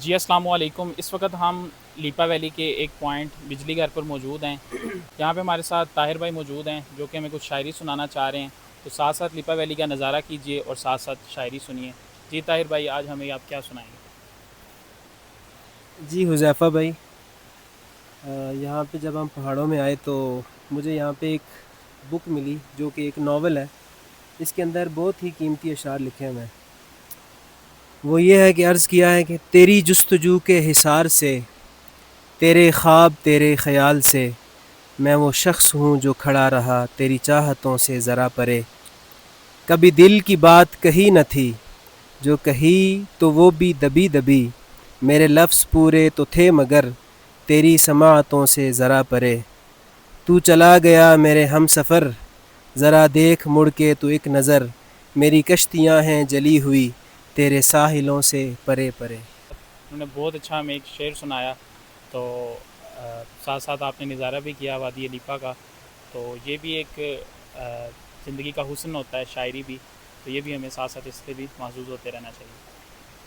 جی السلام علیکم۔ اس وقت ہم لیپا ویلی کے ایک پوائنٹ بجلی گھر پر موجود ہیں۔ یہاں پہ ہمارے ساتھ طاہر بھائی موجود ہیں جو کہ ہمیں کچھ شاعری سنانا چاہ رہے ہیں، تو ساتھ ساتھ لیپا ویلی کا نظارہ کیجیے اور ساتھ ساتھ شاعری سنیے۔ جی طاہر بھائی، آج ہمیں آپ کیا سنائیں گے؟ جی حذیفہ بھائی، یہاں پہ جب ہم پہاڑوں میں آئے تو مجھے یہاں پہ ایک بک ملی جو کہ ایک ناول ہے۔ اس کے اندر بہت ہی قیمتی اشعار لکھے ہوئے ہیں۔ وہ یہ ہے کہ عرض کیا ہے کہ تیری جستجو کے حصار سے، تیرے خواب تیرے خیال سے، میں وہ شخص ہوں جو کھڑا رہا تیری چاہتوں سے ذرا پرے۔ کبھی دل کی بات کہی نہ تھی، جو کہی تو وہ بھی دبی دبی، میرے لفظ پورے تو تھے مگر تیری سماعتوں سے ذرا پرے۔ تو چلا گیا میرے ہم سفر، ذرا دیکھ مڑ کے تو ایک نظر، میری کشتیاں ہیں جلی ہوئی تیرے ساحلوں سے پرے پرے۔ انہوں نے بہت اچھا ہمیں ایک شعر سنایا، تو ساتھ ساتھ آپ نے نظارہ بھی کیا وادی لیپا کا، تو یہ بھی ایک زندگی کا حسن ہوتا ہے، شاعری بھی، تو یہ بھی ہمیں ساتھ ساتھ اس سے بھی محظوظ ہوتے رہنا چاہیے۔